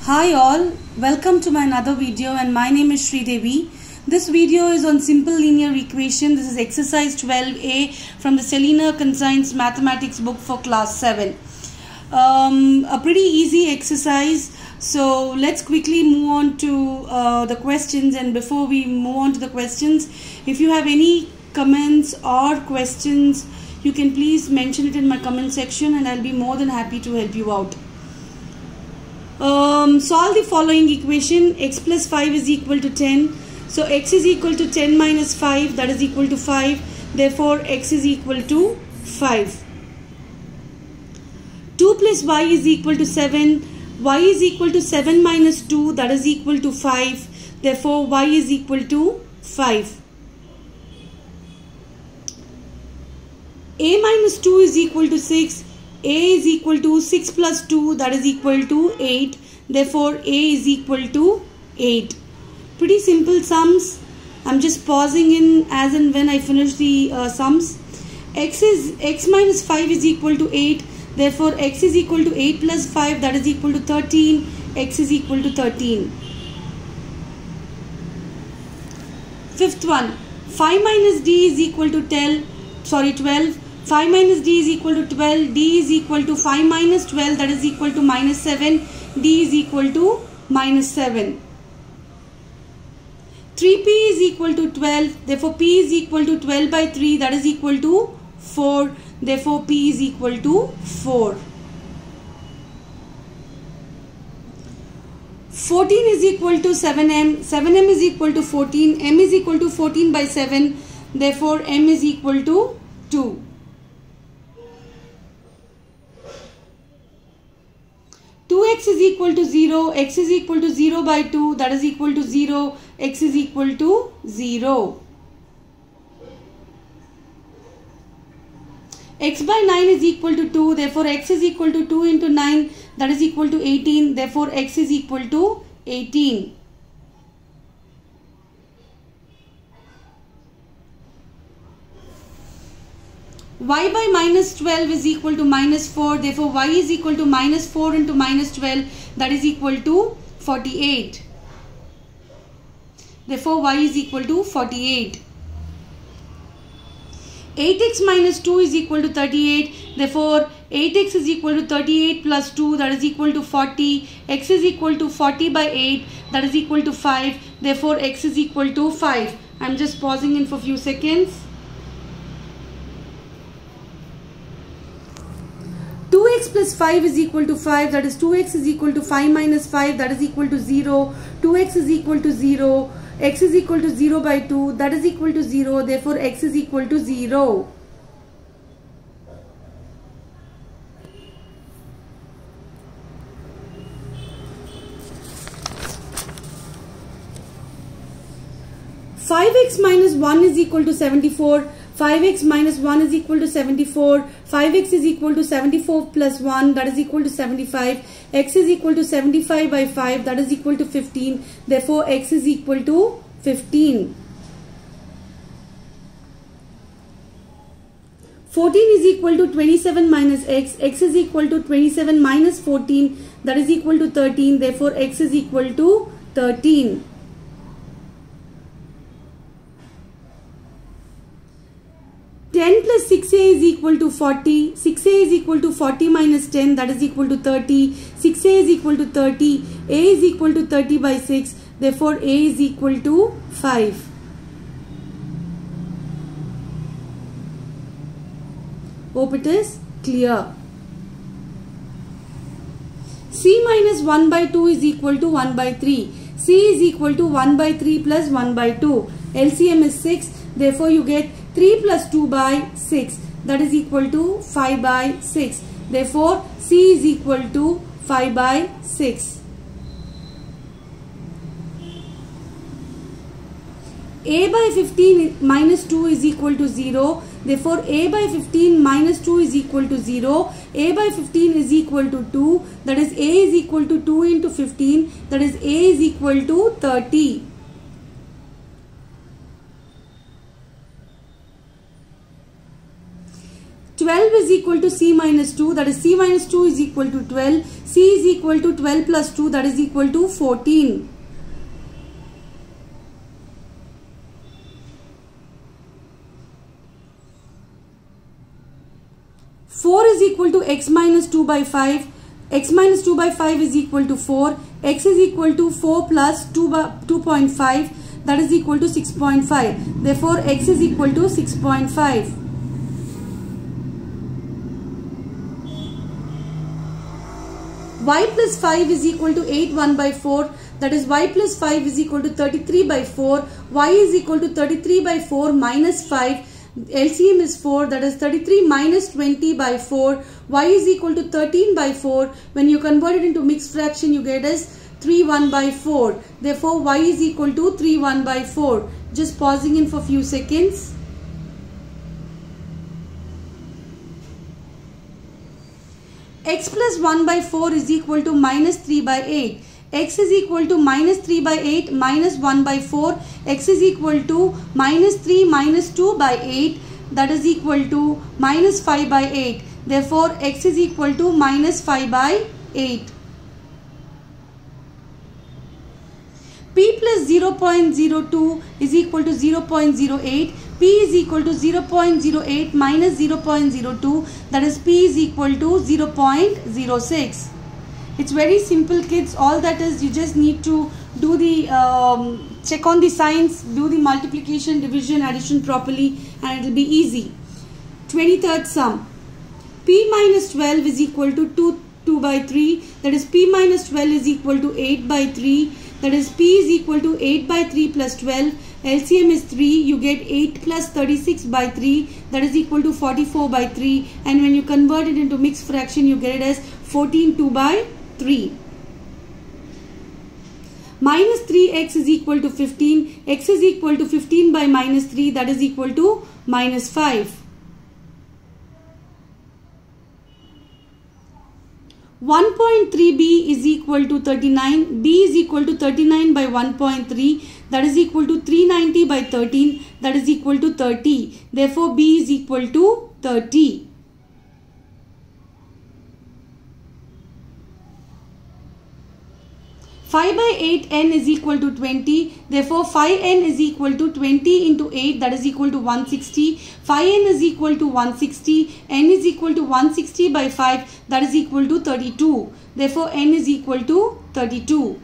Hi all, welcome to my another video and my name is Sri Devi. This video is on simple linear equation. This is exercise 12A from the Selena Conscience Mathematics book for class 7. A pretty easy exercise. So let's quickly move on to the questions, and before we move on to the questions, if you have any comments or questions, you can please mention it in my comment section and I'll be more than happy to help you out. Solve the following equation. X plus 5 is equal to 10. So x is equal to 10 minus 5, that is equal to 5. Therefore x is equal to 5. 2 plus y is equal to 7. Y is equal to 7 minus 2, that is equal to 5. Therefore y is equal to 5. A minus 2 is equal to 6. A is equal to 6 plus 2, that is equal to 8. Therefore A is equal to 8. Pretty simple sums. I'm just pausing in as and when I finish the sums. X minus 5 is equal to 8. Therefore x is equal to 8 plus 5, that is equal to 13. X is equal to 13. Fifth one. 5 minus d is equal to 12. 5 minus d is equal to 12. D is equal to 5 minus 12, that is equal to minus 7. D is equal to minus 7. 3p is equal to 12. Therefore p is equal to 12 by 3, that is equal to 4. Therefore p is equal to 4. 14 is equal to 7m. 7m is equal to 14. M is equal to 14 by 7. Therefore m is equal to 2. 2x is equal to 0. X is equal to 0 by 2. That is equal to 0. X is equal to 0. X by 9 is equal to 2. Therefore x is equal to 2 into 9. That is equal to 18. Therefore x is equal to 18. Y by minus 12 is equal to minus 4. Therefore y is equal to minus 4 into minus 12. That is equal to 48. Therefore y is equal to 48. 8x minus 2 is equal to 38. Therefore 8x is equal to 38 plus 2, that is equal to 40. X is equal to 40 by 8, that is equal to 5. Therefore x is equal to 5. I am just pausing in for a few seconds. 2x plus 5 is equal to 5, that is 2x is equal to 5 minus 5, that is equal to 0. 2x is equal to 0. X is equal to 0 by 2, that is equal to 0. Therefore x is equal to 0. Five x minus 1 is equal to 74. 5x minus 1 is equal to 74. 5x is equal to 74 plus 1, that is equal to 75. X is equal to 75 by 5, that is equal to 15. Therefore x is equal to 15. 14 is equal to 27 minus x. X is equal to 27 minus 14, that is equal to 13. Therefore x is equal to 13. 10 plus 6a is equal to 40. 6a is equal to 40 minus 10, that is equal to 30. 6a is equal to 30. A is equal to 30 by 6. Therefore a is equal to 5. Hope it is clear. C minus 1 by 2 is equal to 1 by 3. C is equal to 1 by 3 plus 1 by 2. LCM is 6. Therefore you get 3 plus 2 by 6, that is equal to 5 by 6. Therefore C is equal to 5 by 6. A by 15 minus 2 is equal to 0. Therefore A by 15 minus 2 is equal to 0. A by 15 is equal to 2. That is A is equal to 2 into 15. That is A is equal to 30. 12 12 is equal to C minus 2, that is C minus 2 is equal to 12. C is equal to 12 plus 2, that is equal to 14. Four is equal to x minus 2 by 5. X minus 2 by 5 is equal to 4. X is equal to 4 plus 2.5, that is equal to 6.5. Therefore, x is equal to 6.5. Y plus 5 is equal to 8 1 by 4, that is y plus 5 is equal to 33 by 4. Y is equal to 33 by 4 minus 5. LCM is 4, that is 33 minus 20 by 4. Y is equal to 13 by 4. When you convert it into mixed fraction, you get as 3 1 by 4. Therefore, y is equal to 3 1 by 4. Just pausing in for few seconds. X plus 1 by 4 is equal to minus 3 by 8. X is equal to minus 3 by 8 minus 1 by 4. X is equal to minus 3 minus 2 by 8, that is equal to minus 5 by 8. Therefore, x is equal to minus 5 by 8. P plus 0.02 is equal to 0.08. P is equal to 0.08 minus 0.02, that is P is equal to 0.06. It's very simple, kids. All that is, you just need to do the check on the signs, do the multiplication, division, addition properly, and it will be easy. 23rd sum. P minus 12 is equal to 2 by 3, that is P minus 12 is equal to 8 by 3, that is P is equal to 8 by 3 plus 12. LCM is 3, you get 8 plus 36 by 3, that is equal to 44 by 3, and when you convert it into mixed fraction, you get it as 14 2 by 3. Minus 3x is equal to 15. X is equal to 15 by minus 3, that is equal to minus 5. 1.3b is equal to 39. B is equal to 39 by 1.3, that is equal to 390 by 13, that is equal to 30. Therefore, B is equal to 30. 5 by 8 n is equal to 20. Therefore, 5n is equal to 20 into 8, that is equal to 160. 5n is equal to 160. N is equal to 160 by 5, that is equal to 32. Therefore, n is equal to 32.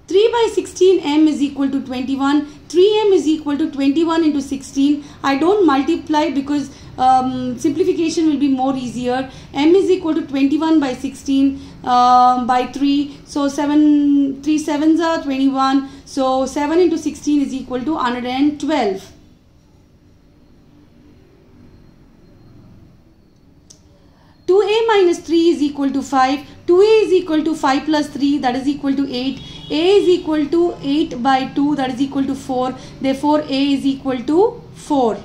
3 by 16 m is equal to 21. 3m is equal to 21 into 16. I don't multiply because simplification will be more easier. M is equal to 21 by 16 by 3. So 3 7s are 21. So 7 into 16 is equal to 112. A minus 3 is equal to 5. 2a is equal to 5 plus 3, that is equal to 8. A is equal to 8 by 2, that is equal to 4. Therefore, A is equal to 4.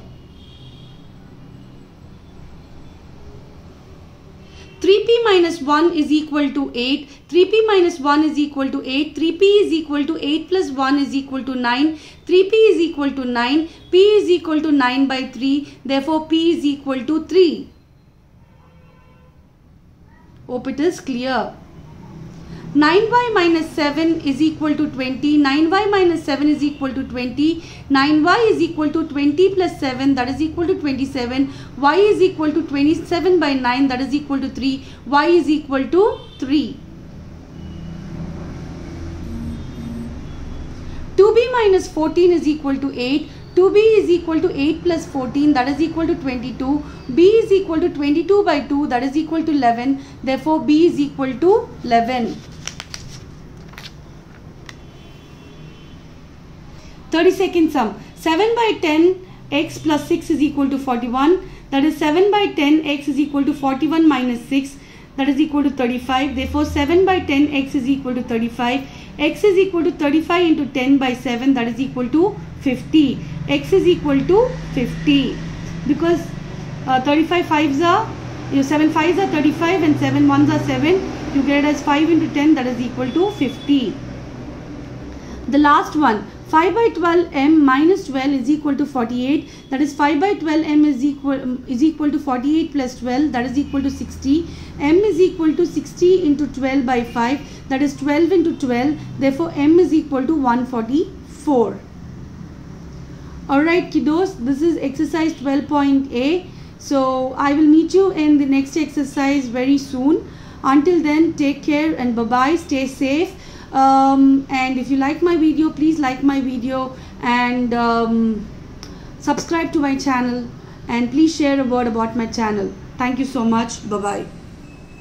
3p minus 1 is equal to 8. 3p minus 1 is equal to 8. 3p is equal to 8 plus 1 is equal to 9. 3p is equal to 9. P is equal to 9 by 3. Therefore, P is equal to 3. Hope it is clear. 9y minus 7 is equal to 20. 9y minus 7 is equal to 20. 9y is equal to 20 plus 7, that is equal to 27. Y is equal to 27 by 9, that is equal to 3. Y is equal to 3. 2b minus 14 is equal to 8. 2b is equal to 8 plus 14, that is equal to 22. B is equal to 22 by 2, that is equal to 11. Therefore, B is equal to 11. 32nd sum. 7 by 10 x plus 6 is equal to 41. That is 7 by 10 x is equal to 41 minus 6, that is equal to 35. Therefore, 7 by 10 x is equal to 35. X is equal to 35 into 10 by 7, that is equal to 50. X is equal to 50 because 35 5s are 7 5s are 35 and 7 1s are 7. You get it as 5 into 10, that is equal to 50. The last one, 5 by 12 m minus 12 is equal to 48. That is 5 by 12 m is equal to 48 plus 12, that is equal to 60. M is equal to 60 into 12 by 5, that is 12 into 12. Therefore m is equal to 144. Alright kiddos, this is exercise 12.A. So I will meet you in the next exercise very soon. Until then, take care and bye-bye. Stay safe. And if you like my video, please like my video and subscribe to my channel, and please share a word about my channel. Thank you so much. Bye-bye.